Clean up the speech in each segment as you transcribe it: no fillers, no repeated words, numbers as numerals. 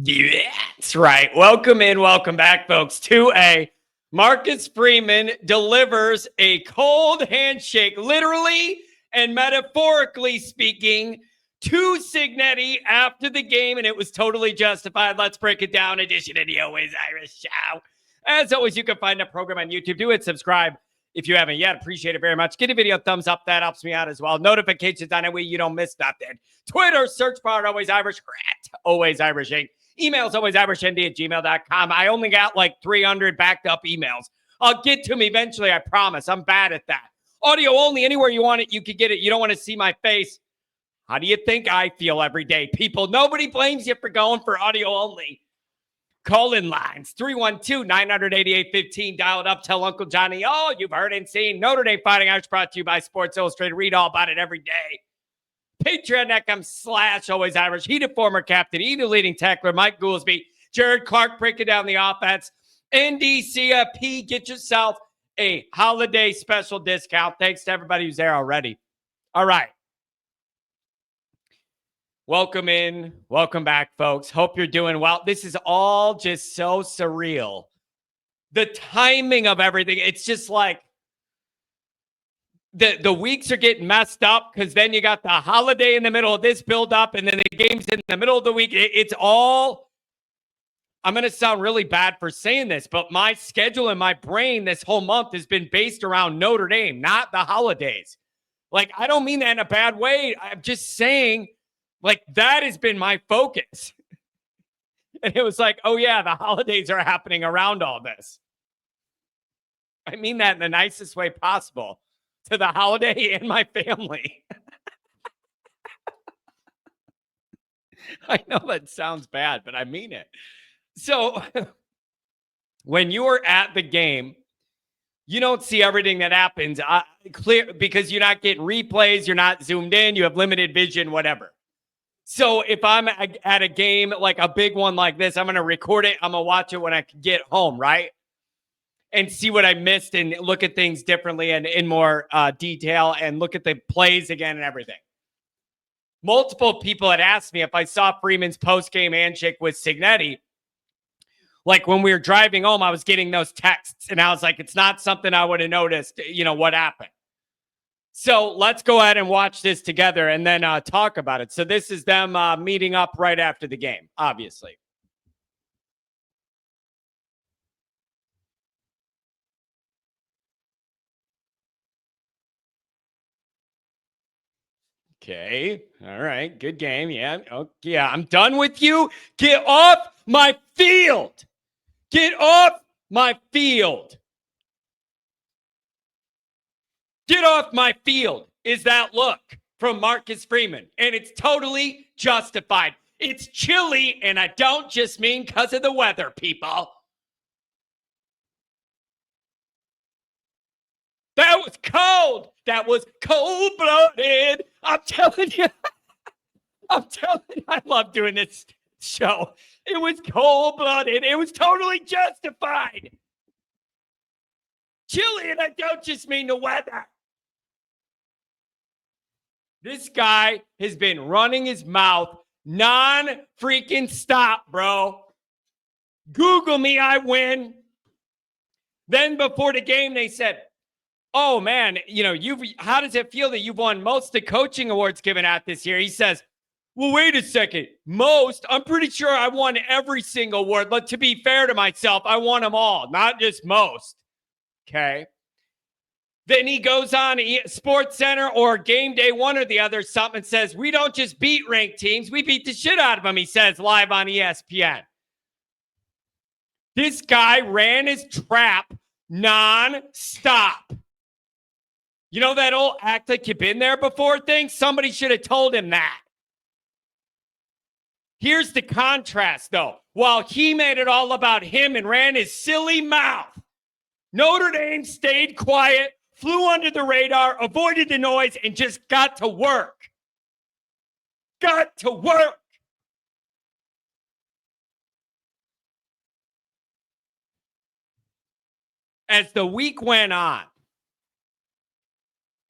That's right. Welcome in, welcome back, folks, to a Marcus Freeman delivers a cold handshake, literally and metaphorically speaking, to Cignetti after the game, and it was totally justified. Let's break it down. Edition of the Always Irish Show. As always, you can find the program on YouTube. Do it, subscribe if you haven't yet. Appreciate it very much. Give the video a thumbs up. That helps me out as well. Notifications on that way you don't miss nothing. Twitter, search bar Always Irish, Always Irish Inc. Emails alwaysirishnd@gmail.com. I only got like 300 backed up emails. I'll get to them eventually, I promise. I'm bad at that. Audio only, anywhere you want it, you can get it. You don't want to see my face. How do you think I feel every day, people? Nobody blames you for going for audio only. Call-in lines, 312-988-15. Dial it up. Tell Uncle Johnny, oh, you've heard and seen. Notre Dame Fighting Irish brought to you by Sports Illustrated. Read all about it every day. Patreon.com/Always Irish. He the former captain. He the leading tackler. Mike Goolsby. Jared Clark breaking down the offense. NDCFP, get yourself a holiday special discount. Thanks to everybody who's there already. All right. Welcome in. Welcome back, folks. Hope you're doing well. This is all just so surreal. The timing of everything. It's just like the weeks are getting messed up because then you got the holiday in the middle of this build-up and then the game's in the middle of the week. It's all, I'm going to sound really bad for saying this, but my schedule and my brain this whole month has been based around Notre Dame, not the holidays. Like, I don't mean that in a bad way. I'm just saying, like, that has been my focus. And it was like, oh, yeah, the holidays are happening around all this. I mean that in the nicest way possible. To the holiday and my family. I know that sounds bad, but I mean it. So when you are at the game, you don't see everything that happens clear because you're not getting replays, you're not zoomed in, you have limited vision, whatever. So if I'm at a game like a big one like this, I'm going to record it. I'm going to watch it when I get home, right? And see what I missed and look at things differently and in more detail and look at the plays again and everything. Multiple people had asked me if I saw Freeman's post-game handshake with Cignetti. Like when we were driving home, I was getting those texts and I was like, it's not something I would have noticed, what happened. So let's go ahead and watch this together and then talk about it. So this is them meeting up right after the game, obviously. Okay. All right. Good game. Yeah. Oh, yeah. I'm done with you. Get off my field. Get off my field. Get off my field is that look from Marcus Freeman. And it's totally justified. It's chilly, and I don't just mean because of the weather, people. That was cold. That was cold-blooded. I'm telling you. I love doing this show. It was cold-blooded. It was totally justified. Chilly, and I don't just mean the weather. This guy has been running his mouth non-freaking stop, bro. Google me, I win. Then before the game, they said, oh, man, how does it feel that you've won most of the coaching awards given out this year? He says, well, wait a second. Most? I'm pretty sure I won every single award. But to be fair to myself, I won them all, not just most. Okay. Then he goes on Sports Center or Game Day, one or the other, something and says, we don't just beat ranked teams. We beat the shit out of them, he says, live on ESPN. This guy ran his trap non-stop. You know that old act like you've been there before thing? Somebody should have told him that. Here's the contrast, though. While he made it all about him and ran his silly mouth, Notre Dame stayed quiet, flew under the radar, avoided the noise, and just got to work. Got to work. As the week went on,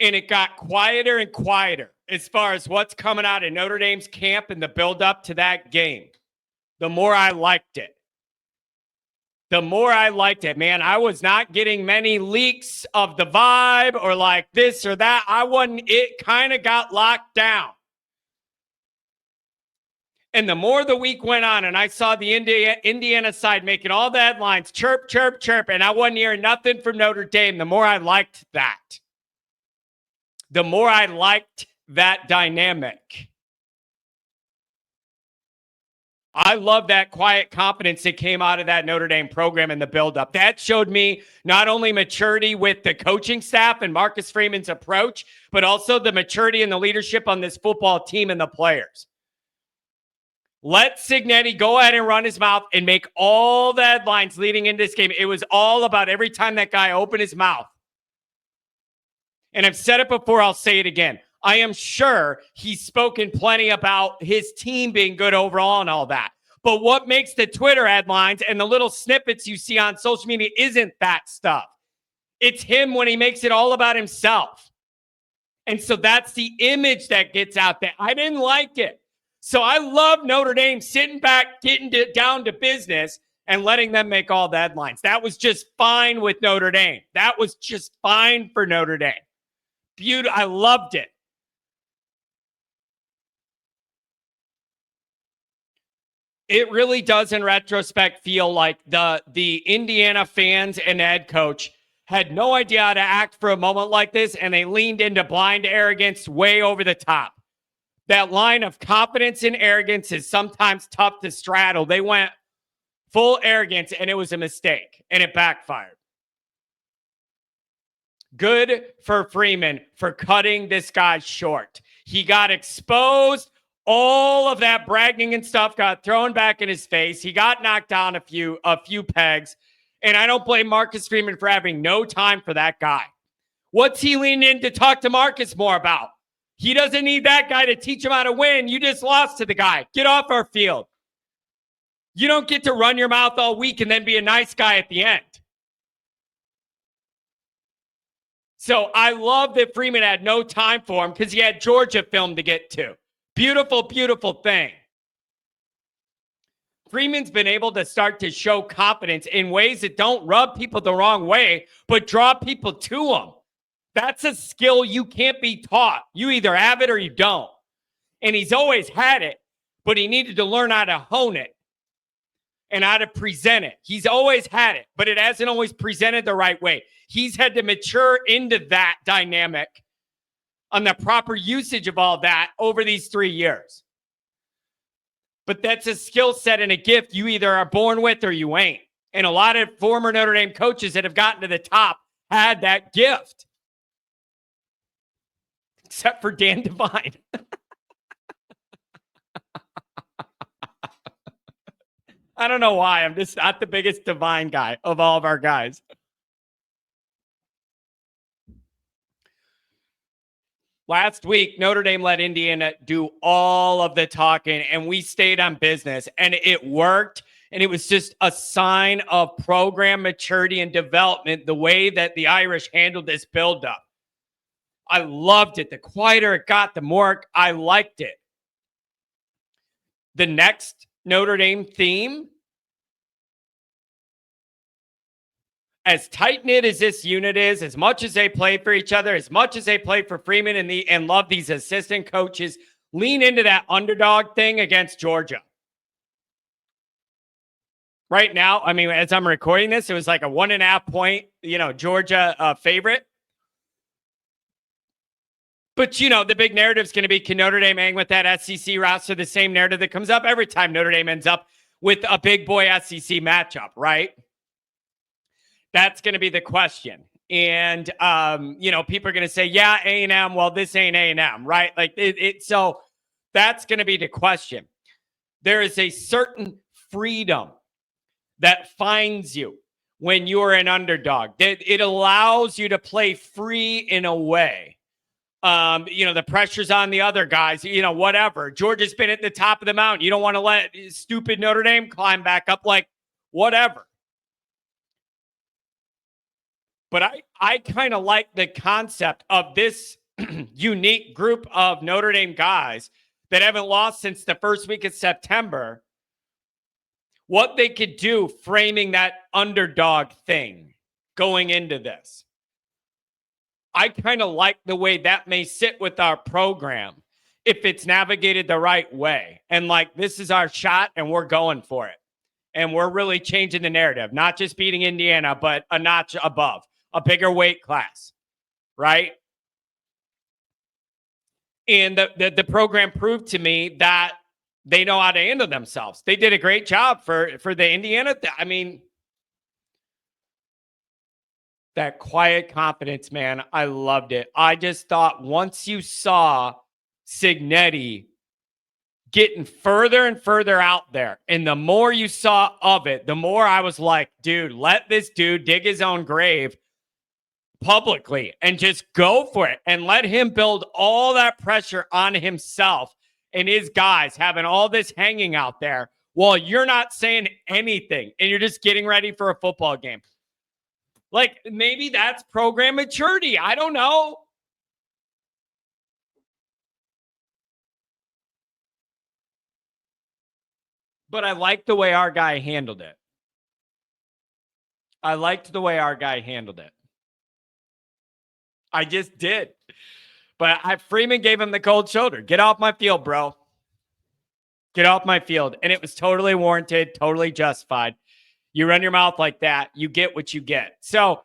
and it got quieter and quieter as far as what's coming out of Notre Dame's camp and the build-up to that game. the more I liked it. The more I liked it, man. I was not getting many leaks of the vibe or like this or that. It kind of got locked down. And the more the week went on and I saw the Indiana side making all the headlines, chirp, chirp, chirp, and I wasn't hearing nothing from Notre Dame, the more I liked that. The more I liked that dynamic. I love that quiet confidence that came out of that Notre Dame program in the buildup. That showed me not only maturity with the coaching staff and Marcus Freeman's approach, but also the maturity and the leadership on this football team and the players. Let Cignetti go ahead and run his mouth and make all the headlines leading into this game. It was all about every time that guy opened his mouth. And I've said it before, I'll say it again. I am sure he's spoken plenty about his team being good overall and all that. But what makes the Twitter headlines and the little snippets you see on social media isn't that stuff. It's him when he makes it all about himself. And so that's the image that gets out there. I didn't like it. So I love Notre Dame sitting back, getting down to business and letting them make all the headlines. That was just fine with Notre Dame. That was just fine for Notre Dame. Beautiful. I loved it. It really does, in retrospect, feel like the Indiana fans and the head coach had no idea how to act for a moment like this, and they leaned into blind arrogance way over the top. That line of confidence and arrogance is sometimes tough to straddle. They went full arrogance, and it was a mistake, and it backfired. Good for Freeman for cutting this guy short. He got exposed. All of that bragging and stuff got thrown back in his face. He got knocked down a few pegs, and I don't blame Marcus Freeman for having no time for that guy. What's he leaning in to talk to Marcus more about? He doesn't need that guy to teach him how to win. You just lost to the guy. Get off our field. You don't get to run your mouth all week and then be a nice guy at the end. So I love that Freeman had no time for him because he had Georgia film to get to. Beautiful, beautiful thing. Freeman's been able to start to show confidence in ways that don't rub people the wrong way, but draw people to him. That's a skill you can't be taught. You either have it or you don't. And he's always had it, but he needed to learn how to hone it and how to present it. He's always had it, but it hasn't always presented the right way. He's had to mature into that dynamic on the proper usage of all that over these 3 years. But that's a skill set and a gift you either are born with or you ain't. And a lot of former Notre Dame coaches that have gotten to the top had that gift. Except for Dan Devine. I don't know why. I'm just not the biggest Devine guy of all of our guys. Last week, Notre Dame let Indiana do all of the talking, and we stayed on business, and it worked. And it was just a sign of program maturity and development, the way that the Irish handled this buildup. I loved it. The quieter it got, the more I liked it. The next Notre Dame theme, as tight-knit as this unit is, as much as they play for each other, as much as they play for Freeman and love these assistant coaches, lean into that underdog thing against Georgia. Right now, I mean, as I'm recording this, it was like a 1.5 point, Georgia favorite. But, the big narrative is going to be, can Notre Dame hang with that SEC roster? The same narrative that comes up every time Notre Dame ends up with a big boy SEC matchup, right? That's going to be the question. And, people are going to say, yeah, A&M, well, this ain't A&M, right? Like so that's going to be the question. There is a certain freedom that finds you when you're an underdog. It allows you to play free in a way. The pressure's on the other guys, whatever. Georgia's been at the top of the mountain. You don't want to let stupid Notre Dame climb back up, like whatever. But I kind of like the concept of this unique group of Notre Dame guys that haven't lost since the first week of September what they could do framing that underdog thing going into this. I kind of like the way that may sit with our program if it's navigated the right way. And like, this is our shot and we're going for it. And we're really changing the narrative, not just beating Indiana, but a notch above, a bigger weight class, right? And the program proved to me that they know how to handle themselves. They did a great job for the Indiana. I mean, that quiet confidence, man, I loved it. I just thought once you saw Cignetti getting further and further out there, and the more you saw of it, the more I was like, dude, let this dude dig his own grave publicly and just go for it and let him build all that pressure on himself and his guys having all this hanging out there while you're not saying anything and you're just getting ready for a football game. Like, maybe that's program maturity. I don't know. But I liked the way our guy handled it. I liked the way our guy handled it. I just did. But Freeman gave him the cold shoulder. Get off my field, bro. Get off my field. And it was totally warranted, totally justified. You run your mouth like that, you get what you get. So,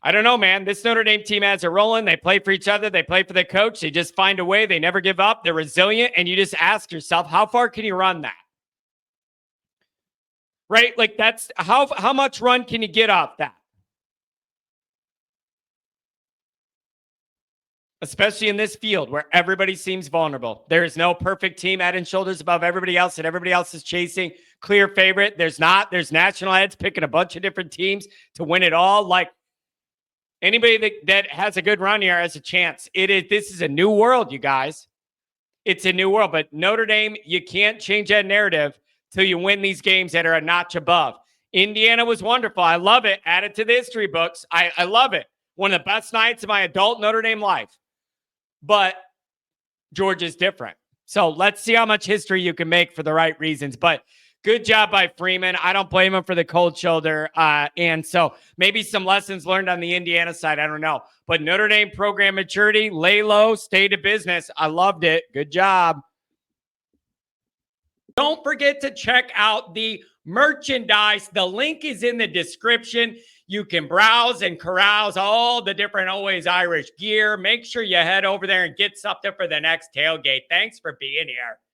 I don't know, man. This Notre Dame team has it rolling. They play for each other. They play for the coach. They just find a way. They never give up. They're resilient. And you just ask yourself, how far can you run that? Right? Like, that's how much run can you get off that? Especially in this field where everybody seems vulnerable. There is no perfect team head and shoulders above everybody else that everybody else is chasing. Clear favorite. There's not. There's national heads picking a bunch of different teams to win it all. Like, anybody that has a good run here has a chance. This is a new world, you guys. It's a new world. But Notre Dame, you can't change that narrative till you win these games that are a notch above. Indiana was wonderful. I love it. Add it to the history books. I love it. One of the best nights of my adult Notre Dame life. But Georgia's different. So let's see how much history you can make for the right reasons. But good job by Freeman. I don't blame him for the cold shoulder. And so maybe some lessons learned on the Indiana side. I don't know. But Notre Dame program maturity, lay low, stay to business. I loved it. Good job. Don't forget to check out the merchandise. The link is in the description. You can browse and carouse all the different Always Irish gear. Make sure you head over there and get something for the next tailgate. Thanks for being here.